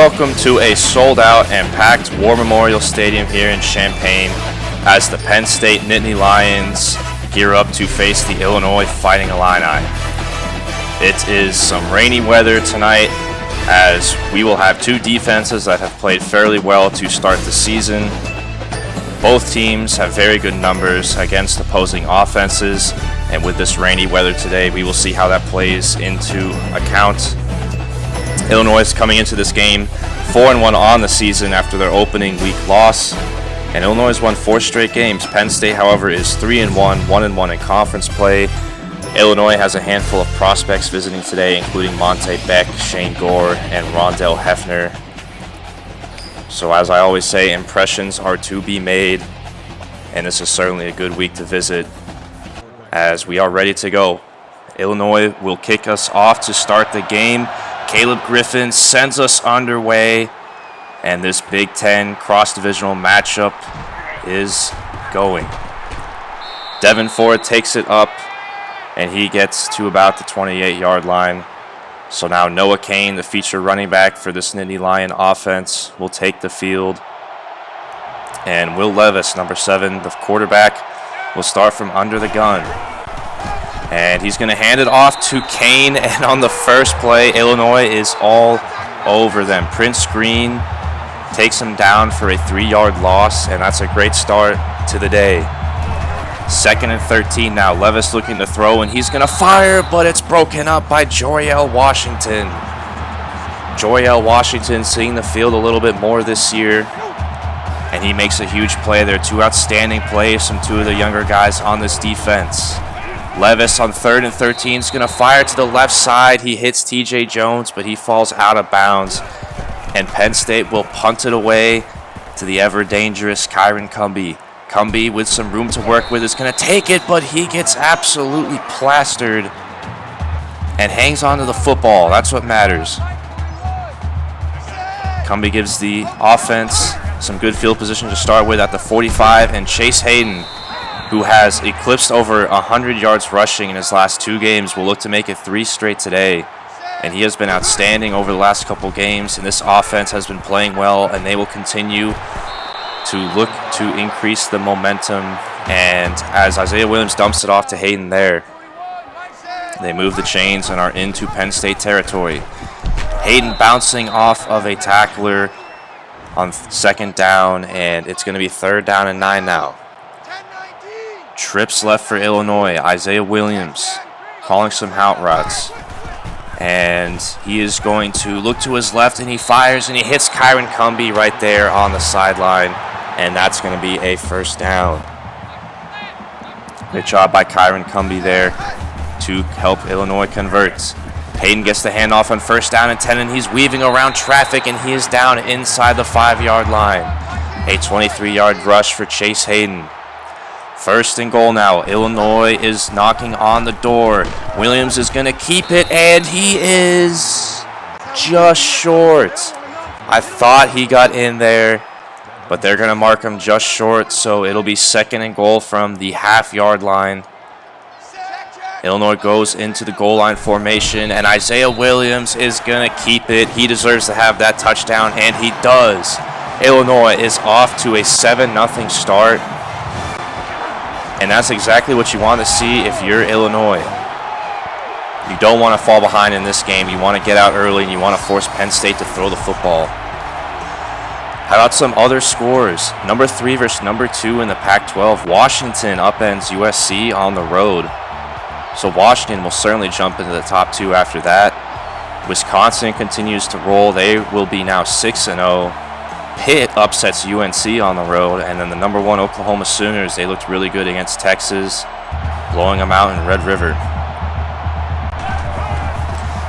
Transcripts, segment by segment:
welcome to a sold-out and packed War Memorial Stadium here in Champaign as the Penn State Nittany Lions gear up to face the Illinois Fighting Illini. It is some rainy weather tonight as we will have two defenses that have played fairly well to start the season. Both teams have very good numbers against opposing offenses, and with this rainy weather today, we will see how that plays into account. Illinois is coming into this game 4-1 on the season after their opening week loss, and Illinois has won 4 straight games. Penn State, however, is 3-1, 1-1 in conference play. Illinois has a handful of prospects visiting today, including Monte Beck, Shane Gore, and Rondell Hefner. So as I always say, impressions are to be made, and this is certainly a good week to visit as we are ready to go. Illinois will kick us off to start the game. Caleb Griffin sends us underway, and this Big Ten cross-divisional matchup is going. Devin Ford takes it up, and he gets to about the 28-yard line. So now Noah Kane, the feature running back for this Nittany Lion offense, will take the field. And Will Levis, number 7, the quarterback, will start from under the gun. And he's going to hand it off to Kane, and on the first play, Illinois is all over them. Prince Green takes him down for a 3-yard loss, and that's a great start to the day. 2nd and 13 now. Levis looking to throw, and he's going to fire, but it's broken up by Joriel Washington. Joriel Washington seeing the field a little bit more this year, and he makes a huge play there. 2 outstanding plays from 2 of the younger guys on this defense. Levis on 3rd and 13 is going to fire to the left side. He hits TJ Jones, but he falls out of bounds, and Penn State will punt it away to the ever-dangerous Kyron Cumby. Cumby, with some room to work with, is going to take it, but he gets absolutely plastered and hangs onto the football. That's what matters. Cumby gives the offense some good field position to start with at the 45, and Chase Hayden, who has eclipsed over 100 yards rushing in his last 2 games, will look to make it 3 straight today. And he has been outstanding over the last couple games, and this offense has been playing well, and they will continue to look to increase the momentum. And as Isaiah Williams dumps it off to Hayden there, they move the chains and are into Penn State territory. Hayden bouncing off of a tackler on 2nd down, and it's going to be 3rd down and 9 now. Trips left for Illinois. Isaiah Williams calling some out routes. And he is going to look to his left, and he fires, and he hits Kyron Cumby right there on the sideline. And that's going to be a 1st down. Good job by Kyron Cumby there to help Illinois convert. Hayden gets the handoff on 1st down and 10, and he's weaving around traffic, and he is down inside the 5-yard line. A 23-yard rush for Chase Hayden. 1st and goal now. Illinois is knocking on the door. Williams is going to keep it, and he is just short. I thought he got in there, but they're going to mark him just short, so it'll be 2nd and goal from the half-yard line. Illinois goes into the goal line formation, and Isaiah Williams is going to keep it. He deserves to have that touchdown, and he does. Illinois is off to a 7-0 start. And that's exactly what you want to see if you're Illinois. You don't want to fall behind in this game. You want to get out early, and you want to force Penn State to throw the football. How about some other scores? Number 3 versus number 2 in the Pac-12. Washington upends USC on the road. So Washington will certainly jump into the top 2 after that. Wisconsin continues to roll. They will be now 6-0. Pitt upsets UNC on the road, and then the number 1 Oklahoma Sooners, they looked really good against Texas, blowing them out in Red River.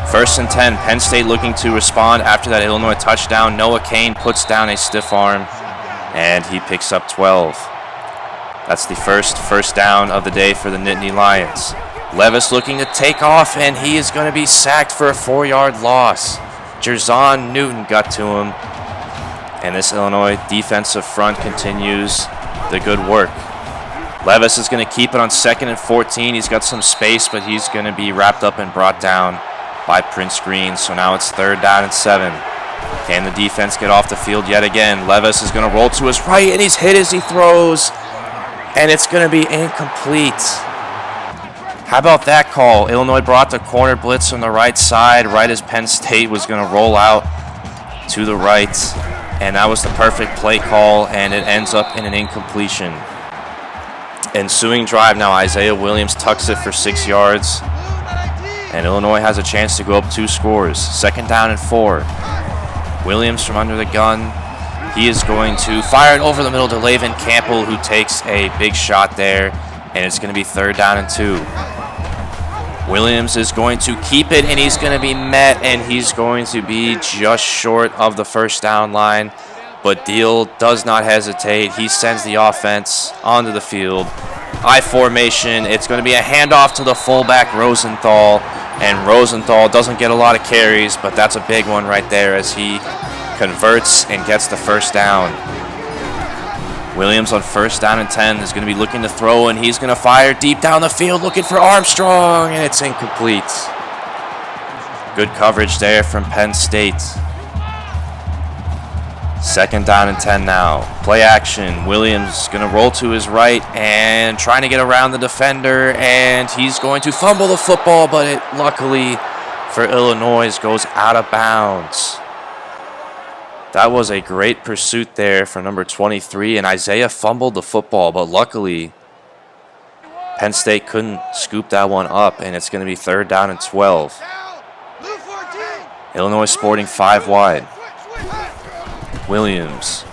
1st and 10, Penn State looking to respond after that Illinois touchdown. Noah Kane puts down a stiff arm, and he picks up 12. That's the first down of the day for the Nittany Lions. Levis looking to take off, and he is going to be sacked for a 4-yard loss. Jerzon Newton got to him. And this Illinois defensive front continues the good work. Levis is going to keep it on 2nd and 14. He's got some space, but he's going to be wrapped up and brought down by Prince Green. So now it's 3rd down and 7. Can the defense get off the field yet again? Levis is going to roll to his right, and he's hit as he throws, and it's going to be incomplete. How about that call? Illinois brought the corner blitz from the right side right as Penn State was going to roll out to the right, and that was the perfect play call, and it ends up in an incompletion. Ensuing drive now, Isaiah Williams tucks it for 6 yards, and Illinois has a chance to go up 2 scores. 2nd down and 4. Williams from under the gun. He is going to fire it over the middle to Lavin Campbell, who takes a big shot there, and it's going to be 3rd down and 2. Williams is going to keep it, and he's going to be met, and he's going to be just short of the 1st down line. But Deal does not hesitate. He sends the offense onto the field. I formation. It's going to be a handoff to the fullback, Rosenthal. And Rosenthal doesn't get a lot of carries, but that's a big one right there as he converts and gets the 1st down. Williams on 1st down and 10 is going to be looking to throw, and he's going to fire deep down the field looking for Armstrong, and it's incomplete. Good coverage there from Penn State. 2nd down and 10 now. Play action. Williams going to roll to his right and trying to get around the defender, and he's going to fumble the football, but it luckily for Illinois goes out of bounds. That was a great pursuit there for number 23, and Isaiah fumbled the football, but luckily Penn State couldn't scoop that one up, and it's going to be 3rd down and 12. Illinois sporting 5 wide. Williams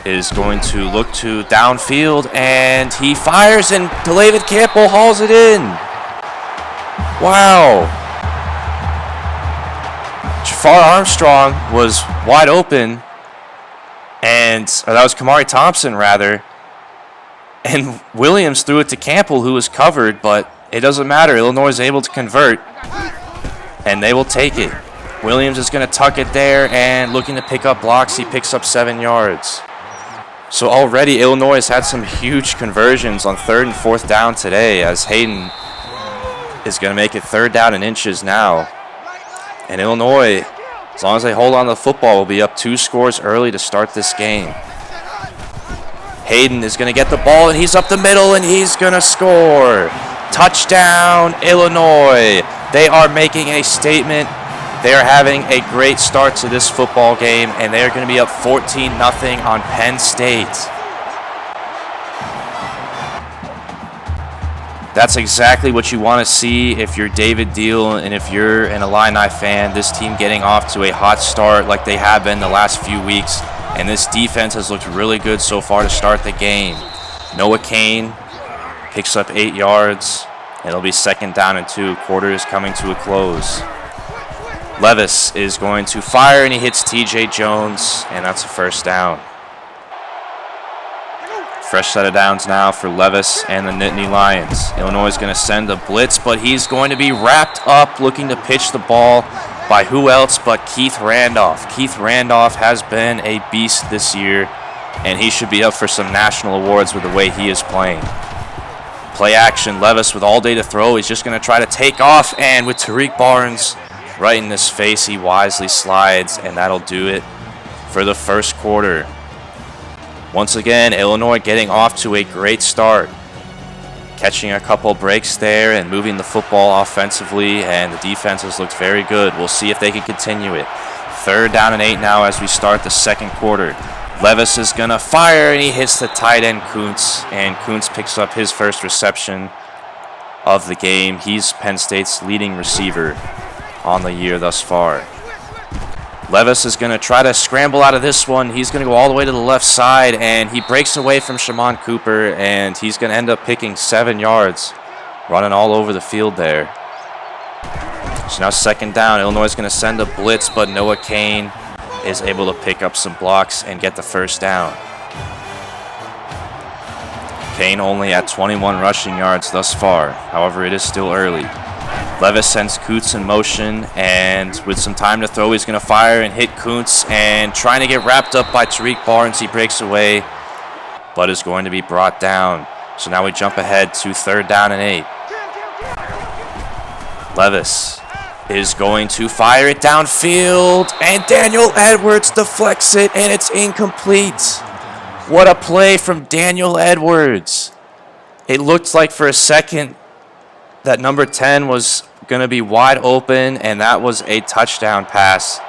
is going to look to downfield, and he fires, and David Campbell hauls it in. Wow. Jafar Armstrong was wide open, and that was Kamari Thompson, rather. And Williams threw it to Campbell, who was covered, but it doesn't matter. Illinois is able to convert, and they will take it. Williams is going to tuck it there, and looking to pick up blocks, he picks up 7 yards. So already Illinois has had some huge conversions on 3rd and 4th down today, as Hayden is going to make it 3rd down and inches now. And Illinois, as long as they hold on to the football, will be up 2 scores early to start this game. Hayden is going to get the ball, and he's up the middle, and he's going to score. Touchdown, Illinois. They are making a statement. They are having a great start to this football game, and they are going to be up 14-0 on Penn State. That's exactly what you want to see if you're David Deal and if you're an Illini fan. This team getting off to a hot start like they have been the last few weeks. And this defense has looked really good so far to start the game. Noah Kane picks up 8 yards. It'll be 2nd down and 2. Quarter is coming to a close. Levis is going to fire, and he hits TJ Jones, and that's a 1st down. Fresh set of downs now for Levis and the Nittany Lions. Illinois is going to send a blitz, but he's going to be wrapped up looking to pitch the ball by who else but Keith Randolph. Keith Randolph has been a beast this year, and he should be up for some national awards with the way he is playing. Play action. Levis with all day to throw. He's just going to try to take off, and with Tariq Barnes right in his face, he wisely slides, and that'll do it for the 1st quarter. Once again, Illinois getting off to a great start. Catching a couple breaks there and moving the football offensively, and the defense has looked very good. We'll see if they can continue it. 3rd down and 8 now as we start the 2nd quarter. Levis is going to fire, and he hits the tight end Kuntz, and Kuntz picks up his 1st reception of the game. He's Penn State's leading receiver on the year thus far. Levis is going to try to scramble out of this one. He's going to go all the way to the left side, and he breaks away from Shimon Cooper, and he's going to end up picking 7 yards, running all over the field there. So now 2nd down. Illinois is going to send a blitz, but Noah Kane is able to pick up some blocks and get the 1st down. Kane only at 21 rushing yards thus far. However, it is still early. Levis sends Kuntz in motion, and with some time to throw, he's going to fire and hit Kuntz, and trying to get wrapped up by Tariq Barnes. He breaks away, but is going to be brought down. So now we jump ahead to 3rd down and 8. Levis is going to fire it downfield, and Daniel Edwards deflects it, and it's incomplete. What a play from Daniel Edwards. It looked like for a second that number 10 was going to be wide open, and that was a touchdown pass.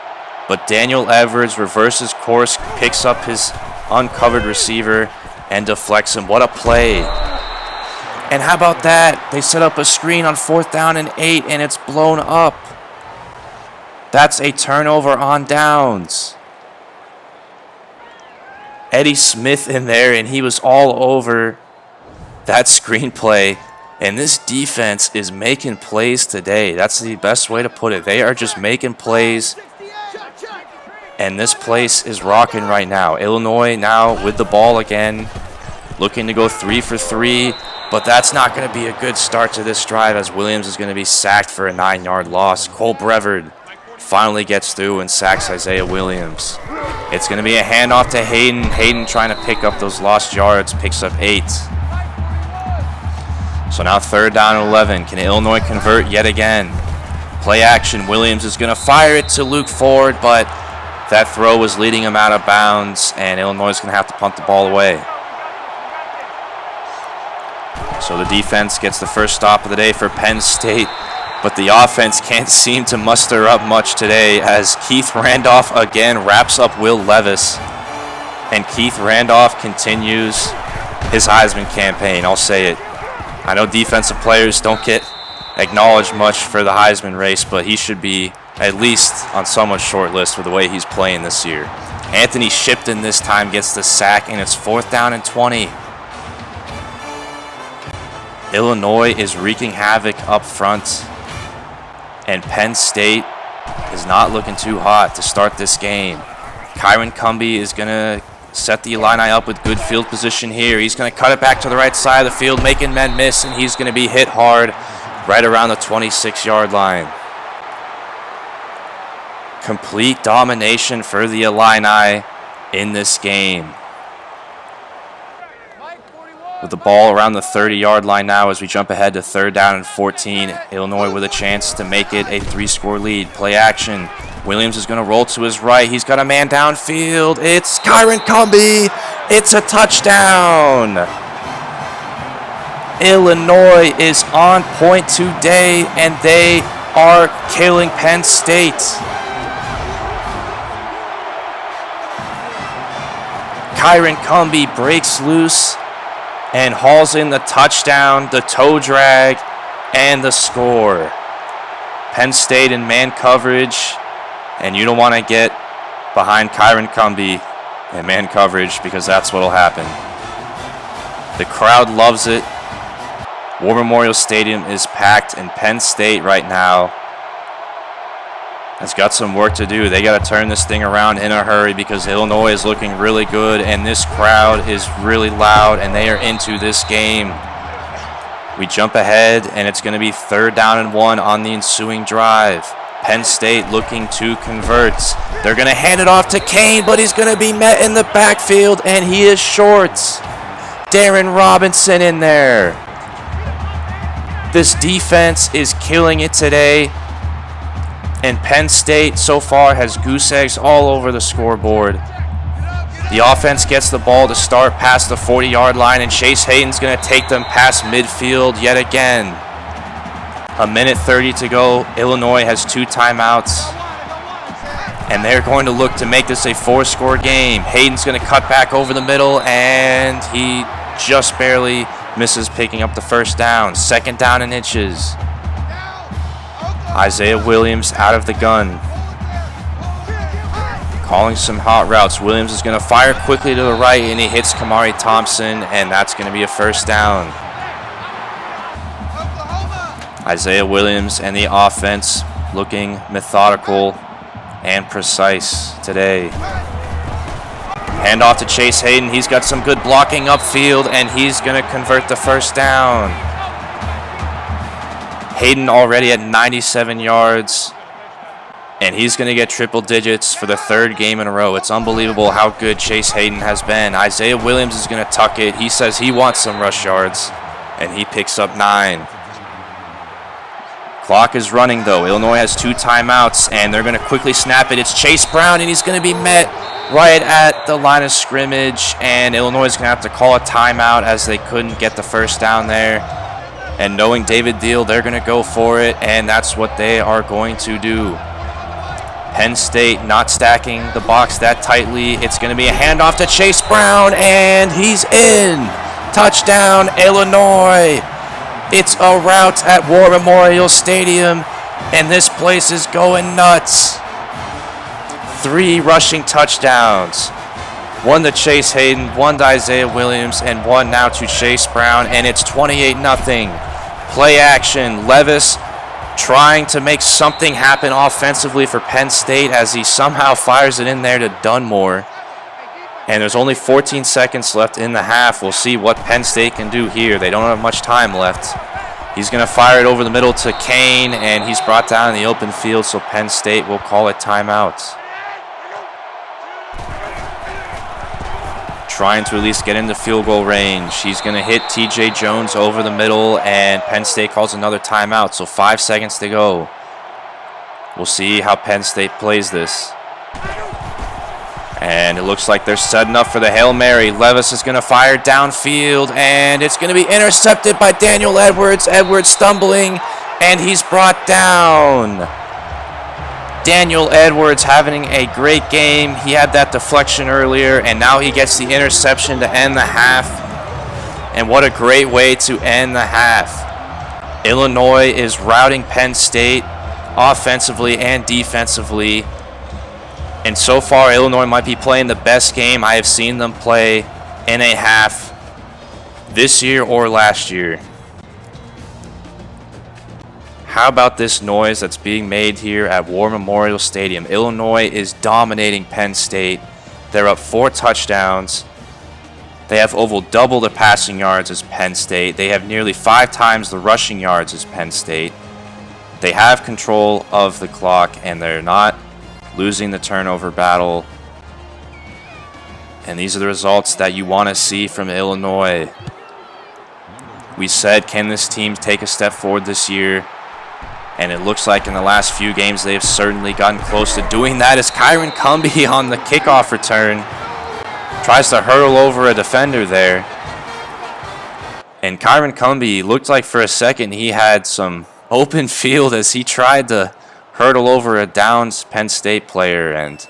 But Daniel Edwards reverses course, picks up his uncovered receiver, and deflects him. What a play. And how about that? They set up a screen on 4th down and 8, and it's blown up. That's a turnover on downs. Eddie Smith in there, and he was all over that screenplay. And this defense is making plays today. That's the best way to put it. They are just making plays. And this place is rocking right now. Illinois now with the ball again, looking to go 3 for 3. But that's not going to be a good start to this drive, as Williams is going to be sacked for a 9-yard loss. Cole Brevard finally gets through and sacks Isaiah Williams. It's going to be a handoff to Hayden. Hayden trying to pick up those lost yards, picks up 8. So now 3rd down and 11. Can Illinois convert yet again? Play action. Williams is going to fire it to Luke Ford, but that throw was leading him out of bounds, and Illinois is going to have to punt the ball away. So the defense gets the first stop of the day for Penn State, but the offense can't seem to muster up much today, as Keith Randolph again wraps up Will Levis, and Keith Randolph continues his Heisman campaign. I'll say it. I know defensive players don't get acknowledged much for the Heisman race, but he should be at least on someone's short list for the way he's playing this year. Anthony Shipton this time gets the sack, and it's 4th down and 20. Illinois is wreaking havoc up front, and Penn State is not looking too hot to start this game. Kyron Cumby is going to set the Illini up with good field position here. He's going to cut it back to the right side of the field, making men miss, and he's going to be hit hard right around the 26-yard line. Complete domination for the Illini in this game. With the ball around the 30-yard line now as we jump ahead to 3rd down and 14. Illinois with a chance to make it a 3-score lead. Play action. Williams is going to roll to his right. He's got a man downfield. It's Kyron Cumby. It's a touchdown. Illinois is on point today, and they are killing Penn State. Kyron Cumby breaks loose and hauls in the touchdown, the toe drag, and the score. Penn State in man coverage, and you don't want to get behind Kyron Cumby in man coverage, because that's what will happen. The crowd loves it. War Memorial Stadium is packed, and Penn State right now has got some work to do. They got to turn this thing around in a hurry, because Illinois is looking really good, and this crowd is really loud, and they are into this game. We jump ahead, and it's going to be 3rd down and 1 on the ensuing drive. Penn State looking to convert. They're going to hand it off to Kane, but he's going to be met in the backfield, and he is short. Darren Robinson in there. This defense is killing it today. And Penn State so far has goose eggs all over the scoreboard. The offense gets the ball to start past the 40-yard line, and Chase Hayden's going to take them past midfield yet again. 1:30 to go. Illinois has 2 timeouts, and they're going to look to make this a 4-score game. Hayden's going to cut back over the middle, and he just barely misses picking up the first down. 2nd down and inches. Isaiah Williams out of the gun. Calling some hot routes. Williams is going to fire quickly to the right, and he hits Kamari Thompson, and that's going to be a 1st down. Isaiah Williams and the offense looking methodical and precise today. Handoff to Chase Hayden. He's got some good blocking upfield, and he's going to convert the 1st down. Hayden already at 97 yards, and he's going to get triple digits for the 3rd game in a row. It's unbelievable how good Chase Hayden has been. Isaiah Williams is going to tuck it. He says he wants some rush yards, and he picks up 9. Clock is running, though. Illinois has 2 timeouts, and they're going to quickly snap it. It's Chase Brown, and he's going to be met right at the line of scrimmage, and Illinois is going to have to call a timeout as they couldn't get the first down there. And knowing David Deal, they're going to go for it, and that's what they are going to do. Penn State not stacking the box that tightly. It's going to be a handoff to Chase Brown, and he's in. Touchdown, Illinois. It's a rout at War Memorial Stadium, and this place is going nuts. 3 rushing touchdowns. 1 to Chase Hayden, 1 to Isaiah Williams, and 1 now to Chase Brown, and it's 28-0. Play action. Levis trying to make something happen offensively for Penn State as he somehow fires it in there to Dunmore. And there's only 14 seconds left in the half. We'll see what Penn State can do here. They don't have much time left. He's going to fire it over the middle to Kane, and he's brought down in the open field, so Penn State will call it timeout. Trying to at least get into field goal range. He's going to hit TJ Jones over the middle, and Penn State calls another timeout, so 5 seconds to go. We'll see how Penn State plays this. And it looks like they're setting up for the Hail Mary. Levis is going to fire downfield, and it's going to be intercepted by Daniel Edwards. Edwards stumbling, and he's brought down. Daniel Edwards having a great game. He had that deflection earlier, and now he gets the interception to end the half. And what a great way to end the half. Illinois is routing Penn State offensively and defensively. And so far, Illinois might be playing the best game I have seen them play in a half this year or last year. How about this noise that's being made here at War Memorial Stadium? Illinois is dominating Penn State. They're up 4 touchdowns. They have over double the passing yards as Penn State. They have nearly 5 times the rushing yards as Penn State. They have control of the clock, and they're not losing the turnover battle. And these are the results that you want to see from Illinois. We said, can this team take a step forward this year? And it looks like in the last few games they've certainly gotten close to doing that as Kyron Cumby on the kickoff return tries to hurdle over a defender there. And Kyron Cumby looked like for a second he had some open field as he tried to hurdle over a downed Penn State player, and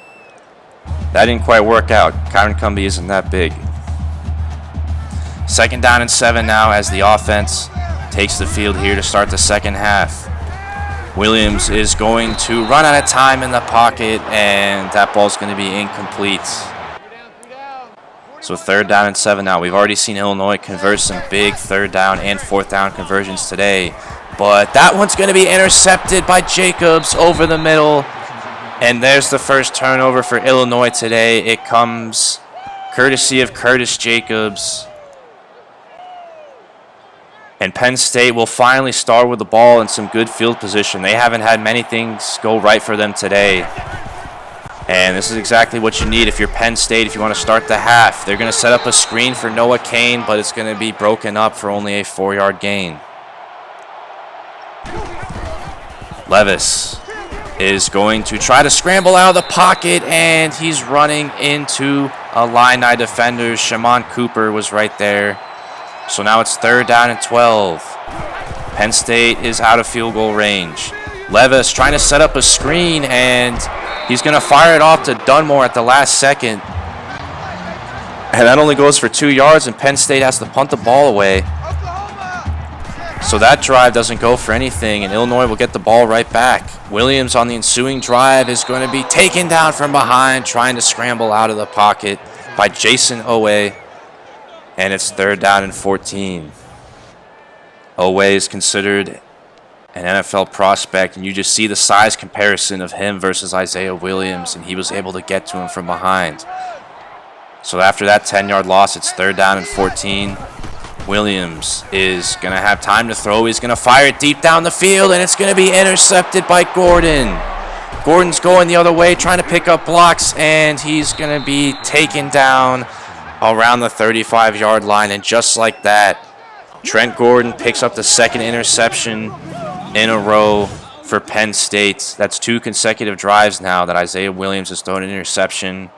that didn't quite work out. Kyron Cumby isn't that big. 2nd down and 7 now as the offense takes the field here to start the second half. Williams is going to run out of time in the pocket, and that ball's going to be incomplete. So 3rd down and 7 now. We've already seen Illinois convert some big 3rd down and 4th down conversions today, but that one's going to be intercepted by Jacobs over the middle, and there's the first turnover for Illinois today. It comes courtesy of Curtis Jacobs. And Penn State will finally start with the ball in some good field position. They haven't had many things go right for them today. And this is exactly what you need if you're Penn State, if you want to start the half. They're going to set up a screen for Noah Kane, but it's going to be broken up for only a 4-yard gain. Levis is going to try to scramble out of the pocket, and he's running into a Illini defender. Shimon Cooper was right there. So now it's 3rd down and 12. Penn State is out of field goal range. Levis trying to set up a screen, and he's going to fire it off to Dunmore at the last second. And that only goes for 2 yards, and Penn State has to punt the ball away. So that drive doesn't go for anything, and Illinois will get the ball right back. Williams on the ensuing drive is going to be taken down from behind, trying to scramble out of the pocket by Jason Owe. And it's 3rd down and 14. Owe is considered an NFL prospect, and you just see the size comparison of him versus Isaiah Williams, and he was able to get to him from behind. So after that 10-yard loss, it's 3rd down and 14. Williams is going to have time to throw. He's going to fire it deep down the field, and it's going to be intercepted by Gordon. Gordon's going the other way, trying to pick up blocks, and he's going to be taken down around the 35-yard line. And just like that, Trent Gordon picks up the 2nd interception in a row for Penn State. That's 2 consecutive drives now that Isaiah Williams has thrown an interception.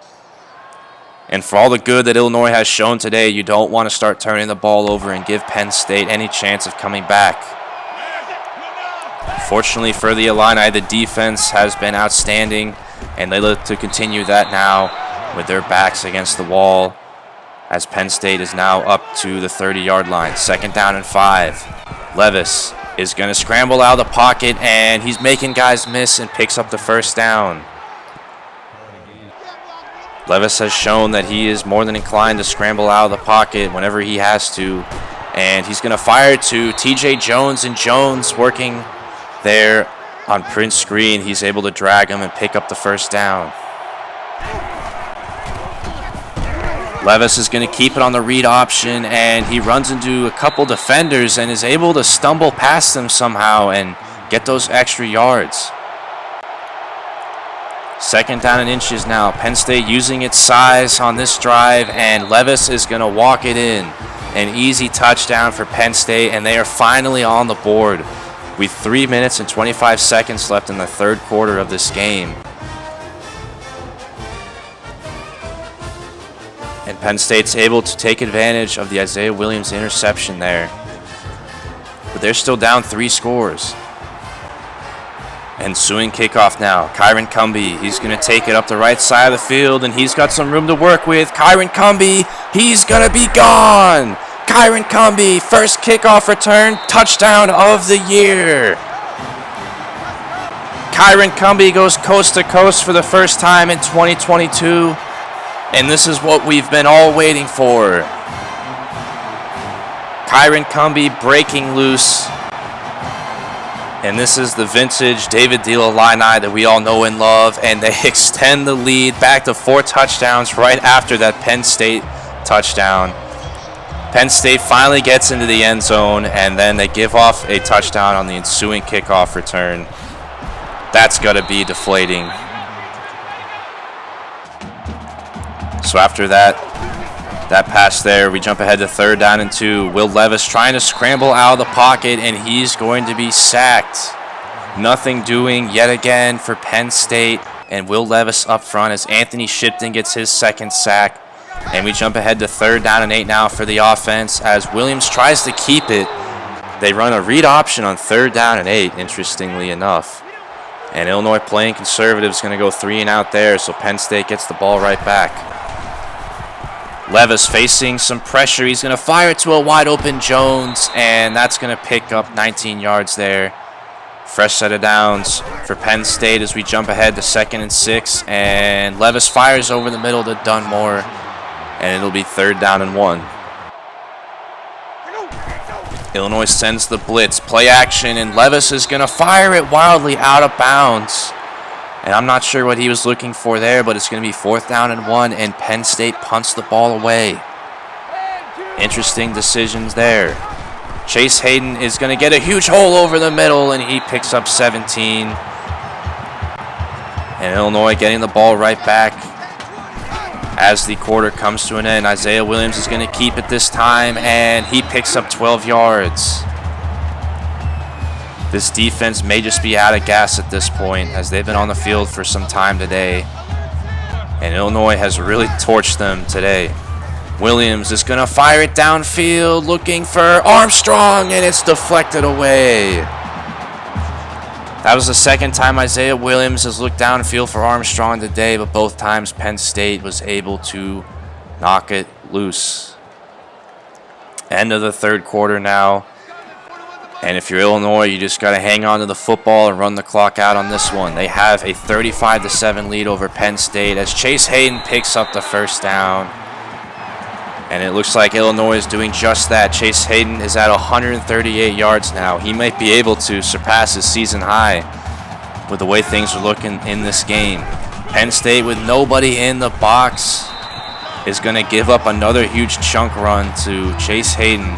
And for all the good that Illinois has shown today, you don't want to start turning the ball over and give Penn State any chance of coming back. Fortunately for the Illini, the defense has been outstanding, and they look to continue that now with their backs against the wall, as Penn State is now up to the 30-yard line. 2nd down and 5. Levis is going to scramble out of the pocket, and he's making guys miss and picks up the 1st down. Levis has shown that he is more than inclined to scramble out of the pocket whenever he has to, and he's going to fire to TJ Jones, and Jones working there on print screen. He's able to drag him and pick up the 1st down. Levis is going to keep it on the read option, and he runs into a couple defenders and is able to stumble past them somehow and get those extra yards. 2nd down and inches now. Penn State using its size on this drive, and Levis is going to walk it in. An easy touchdown for Penn State, and they are finally on the board with 3 minutes and 25 seconds left in the 3rd quarter of this game. And Penn State's able to take advantage of the Isaiah Williams interception there. But they're still down 3 scores. Ensuing kickoff now. Kyron Cumby, he's going to take it up the right side of the field, and he's got some room to work with. Kyron Cumby, he's going to be gone. Kyron Cumby, 1st kickoff return, touchdown of the year. Kyron Cumby goes coast to coast for the first time in 2022. And this is what we've been all waiting for. Kyron Cumby breaking loose. And this is the vintage David D. Illini that we all know and love. And they extend the lead back to 4 touchdowns right after that Penn State touchdown. Penn State finally gets into the end zone, and then they give off a touchdown on the ensuing kickoff return. That's got to be deflating. So after that pass there, we jump ahead to 3rd down and 2. Will Levis trying to scramble out of the pocket, and he's going to be sacked. Nothing doing yet again for Penn State, and Will Levis up front as Anthony Shipton gets his 2nd sack. And we jump ahead to 3rd down and 8 now for the offense as Williams tries to keep it. They run a read option on 3rd down and 8, interestingly enough. And Illinois playing conservative is going to go 3 and out there, so Penn State gets the ball right back. Levis facing some pressure. He's going to fire to a wide open Jones, and that's going to pick up 19 yards there. Fresh set of downs for Penn State as we jump ahead to 2nd and 6, and Levis fires over the middle to Dunmore, and it'll be 3rd down and 1. Illinois sends the blitz, play action, and Levis is going to fire it wildly out of bounds. And I'm not sure what he was looking for there, but it's going to be 4th down and 1, and Penn State punts the ball away. Interesting decisions there. Chase Hayden is going to get a huge hole over the middle, and he picks up 17. And Illinois getting the ball right back as the quarter comes to an end. Isaiah Williams is going to keep it this time, and he picks up 12 yards. This defense may just be out of gas at this point, as they've been on the field for some time today. And Illinois has really torched them today. Williams is going to fire it downfield, looking for Armstrong, and it's deflected away. That was the 2nd time Isaiah Williams has looked downfield for Armstrong today, but both times Penn State was able to knock it loose. End of the 3rd quarter now. And if you're Illinois, you just got to hang on to the football and run the clock out on this one. They have a 35-7 lead over Penn State as Chase Hayden picks up the 1st down. And it looks like Illinois is doing just that. Chase Hayden is at 138 yards now. He might be able to surpass his season high with the way things are looking in this game. Penn State, with nobody in the box, is going to give up another huge chunk run to Chase Hayden,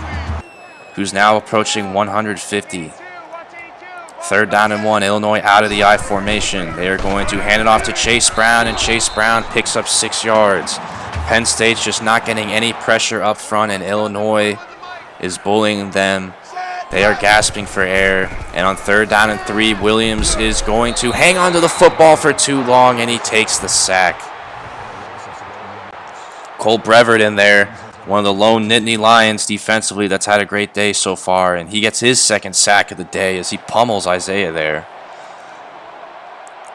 who's now approaching 150. 3rd down and 1, Illinois out of the I formation. They are going to hand it off to Chase Brown, and Chase Brown picks up 6 yards. Penn State's just not getting any pressure up front, and Illinois is bullying them. They are gasping for air. And on 3rd down and 3, Williams is going to hang on to the football for too long, and he takes the sack. Cole Brevard in there, one of the lone Nittany Lions defensively that's had a great day so far, and he gets his 2nd sack of the day as he pummels Isaiah there.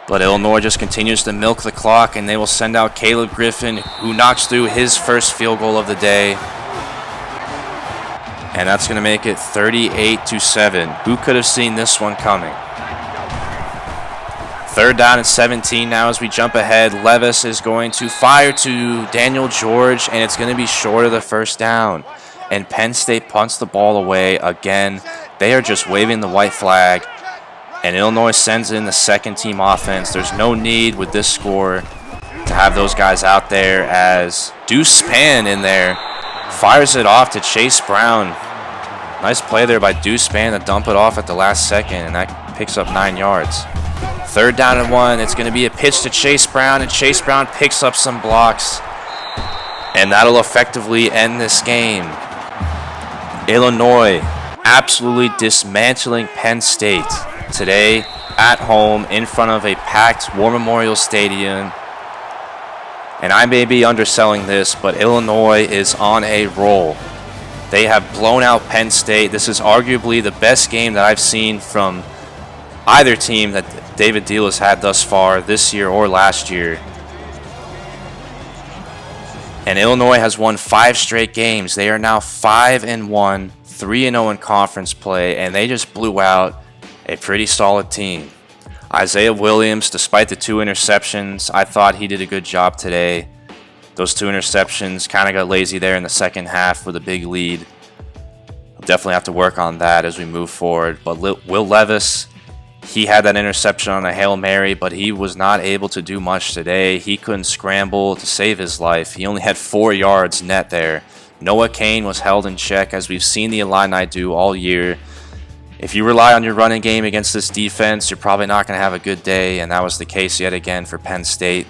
But Illinois just continues to milk the clock, and they will send out Caleb Griffin, who knocks through his first field goal of the day. And that's going to make it 38-7. Who could have seen this one coming? 3rd down and 17 now as we jump ahead. Levis is going to fire to Daniel George, and it's going to be short of the 1st down. And Penn State punts the ball away again. They are just waving the white flag. And Illinois sends in the 2nd-team offense. There's no need with this score to have those guys out there, as Deuce Spann in there fires it off to Chase Brown. Nice play there by Deuce Spann to dump it off at the last second, and that picks up 9 yards. 3rd down and 1. It's going to be a pitch to Chase Brown, and Chase Brown picks up some blocks. And that'll effectively end this game. Illinois absolutely dismantling Penn State today at home in front of a packed War Memorial Stadium. And I may be underselling this, but Illinois is on a roll. They have blown out Penn State. This is arguably the best game that I've seen from either team that David Deal has had thus far this year or last year. And Illinois has won 5 straight games. They are now 5-1, 3-0 in conference play, and they just blew out a pretty solid team. Isaiah Williams, despite the 2 interceptions, I thought he did a good job today. Those 2 interceptions kind of got lazy there in the second half with a big lead. We'll definitely have to work on that as we move forward. But Will Levis, he had that interception on a Hail Mary, but he was not able to do much today. He couldn't scramble to save his life. He only had 4 yards net there. Noah Kane was held in check, as we've seen the Illini do all year. If you rely on your running game against this defense, you're probably not going to have a good day, and that was the case yet again for Penn State.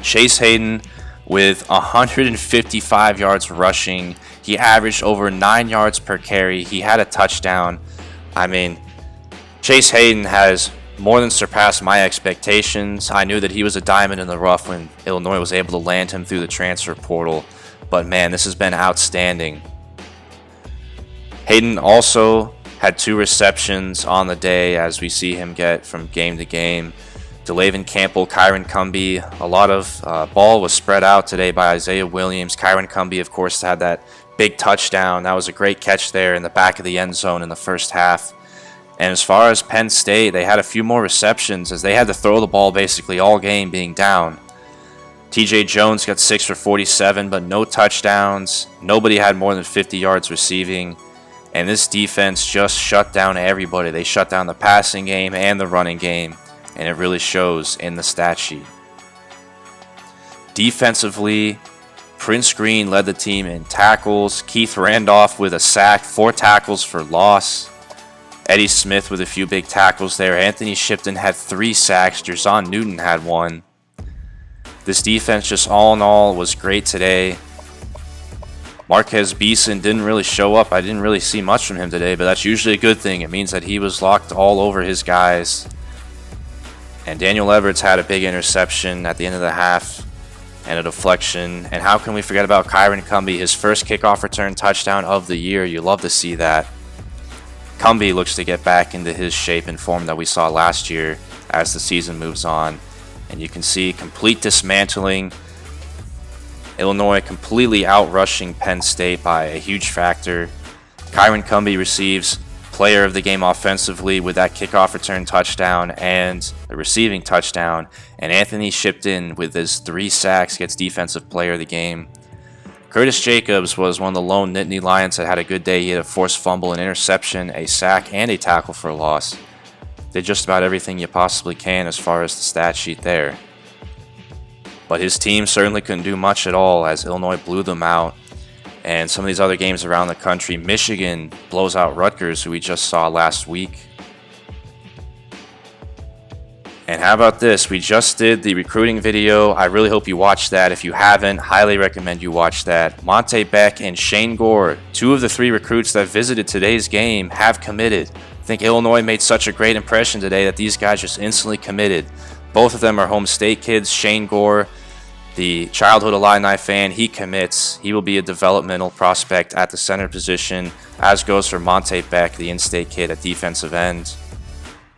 Chase Hayden with 155 yards rushing. He averaged over 9 yards per carry. He had a touchdown. I mean, Chase Hayden has more than surpassed my expectations. I knew that he was a diamond in the rough when Illinois was able to land him through the transfer portal. But man, this has been outstanding. Hayden also had 2 receptions on the day, as we see him get from game to game. DeLayvin Campbell, Kyron Cumby, a lot of ball was spread out today by Isaiah Williams. Kyron Cumby, of course, had that big touchdown. That was a great catch there in the back of the end zone in the first half. And as far as Penn State, they had a few more receptions, as they had to throw the ball basically all game being down. TJ Jones got 6 for 47, but no touchdowns. Nobody had more than 50 yards receiving. And this defense just shut down everybody. They shut down the passing game and the running game, and it really shows in the stat sheet. Defensively, Prince Green led the team in tackles. Keith Randolph with a sack, 4 tackles for loss. Eddie Smith with a few big tackles there. Anthony Shipton had 3 sacks. Jerzon Newton had 1. This defense, just all in all, was great today. Marquez Beeson didn't really show up. I didn't really see much from him today, but that's usually a good thing. It means that he was locked all over his guys. And Daniel Everts had a big interception at the end of the half and a deflection. And how can we forget about Kyron Cumby, his first kickoff return touchdown of the year? You love to see that. Cumby looks to get back into his shape and form that we saw last year as the season moves on. And you can see complete dismantling. Illinois completely outrushing Penn State by a huge factor. Kyron Cumby receives player of the game offensively with that kickoff return touchdown and the receiving touchdown. And Anthony Shipton with his 3 sacks gets defensive player of the game. Curtis Jacobs was one of the lone Nittany Lions that had a good day. He had a forced fumble, an interception, a sack, and a tackle for a loss. Did just about everything you possibly can as far as the stat sheet there. But his team certainly couldn't do much at all as Illinois blew them out. And some of these other games around the country, Michigan blows out Rutgers, who we just saw last week. And how about this? We just did the recruiting video. I really hope you watched that. If you haven't, highly recommend you watch that. Monte Beck and Shane Gore, 2 of the 3 recruits that visited today's game, have committed. I think Illinois made such a great impression today that these guys just instantly committed. Both of them are home state kids. Shane Gore, the childhood Illini fan, he commits. He will be a developmental prospect at the center position, as goes for Monte Beck, the in-state kid at defensive end.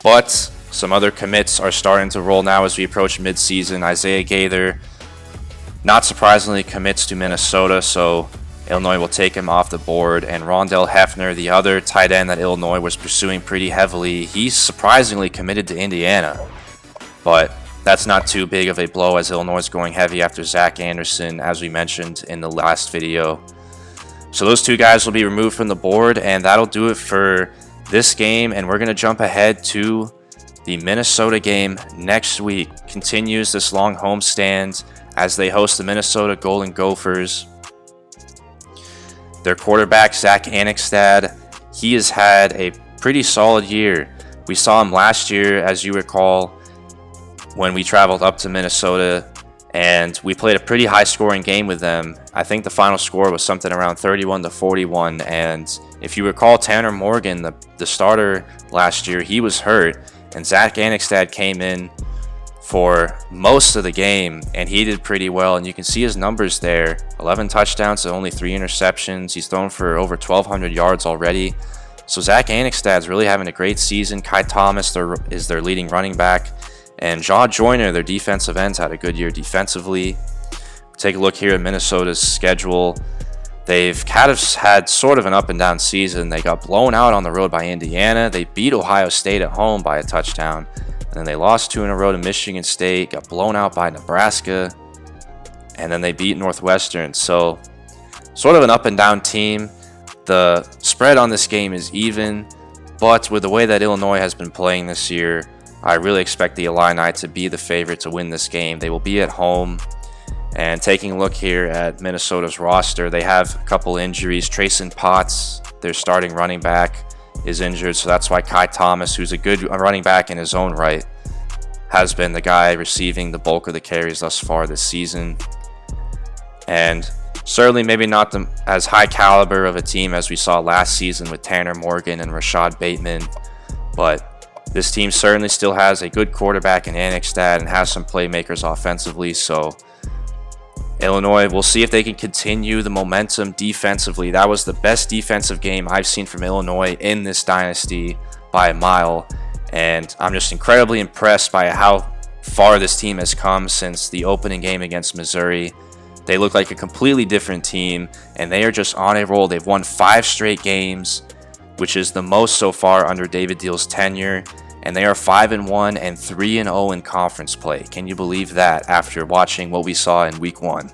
But some other commits are starting to roll now as we approach midseason. Isaiah Gaither, not surprisingly, commits to Minnesota, so Illinois will take him off the board. And Rondell Hefner, the other tight end that Illinois was pursuing pretty heavily, he's surprisingly committed to Indiana. But that's not too big of a blow as Illinois is going heavy after Zach Anderson, as we mentioned in the last video. So those 2 guys will be removed from the board, and that'll do it for this game. And we're going to jump ahead to the Minnesota game next week. Continues this long homestand as they host the Minnesota Golden Gophers. Their quarterback, Zach Annexstad, he has had a pretty solid year. We saw him last year, as you recall, when we traveled up to Minnesota, and we played a pretty high-scoring game with them. I think the final score was something around 31-41, and if you recall, Tanner Morgan, the starter last year, he was hurt, and Zach Annexstad came in for most of the game, and he did pretty well, and you can see his numbers there. 11 touchdowns and only 3 interceptions. He's thrown for over 1,200 yards already. So Zach Annexstad's really having a great season. Kai Thomas is their leading running back, and Jaw Joyner, their defensive ends, had a good year defensively. Take a look here at Minnesota's schedule. They've kind of had sort of an up and down season. They got blown out on the road by Indiana. They beat Ohio State at home by a touchdown. And then they lost 2 in a row to Michigan State, got blown out by Nebraska, and then they beat Northwestern. So sort of an up and down team. The spread on this game is even, but with the way that Illinois has been playing this year, I really expect the Illini to be the favorite to win this game. They will be at home. And taking a look here at Minnesota's roster, they have a couple injuries. Trayson Potts, their starting running back, is injured, so that's why Kai Thomas, who's a good running back in his own right, has been the guy receiving the bulk of the carries thus far this season. And certainly maybe not as high caliber of a team as we saw last season with Tanner Morgan and Rashad Bateman, but this team certainly still has a good quarterback in Annexstad and has some playmakers offensively. So Illinois, we'll see if they can continue the momentum defensively. That was the best defensive game I've seen from Illinois in this dynasty by a mile. And I'm just incredibly impressed by how far this team has come since the opening game against Missouri. They look like a completely different team, and they are just on a roll. They've won 5 straight games, which is the most so far under David Deal's tenure, and they are 5-1 and 3-0 in conference play. Can you believe that after watching what we saw in week 1?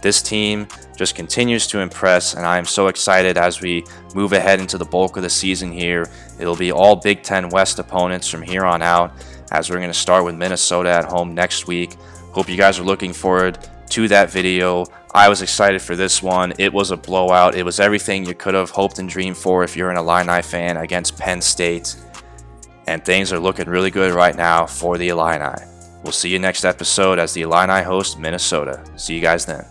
This team just continues to impress, and I am so excited as we move ahead into the bulk of the season here. It'll be all Big Ten West opponents from here on out, as we're going to start with Minnesota at home next week. Hope you guys are looking forward to that video. I was excited for this one. It was a blowout. It was everything you could have hoped and dreamed for if you're an Illini fan against Penn State. And things are looking really good right now for the Illini. We'll see you next episode as the Illini host Minnesota. See you guys then.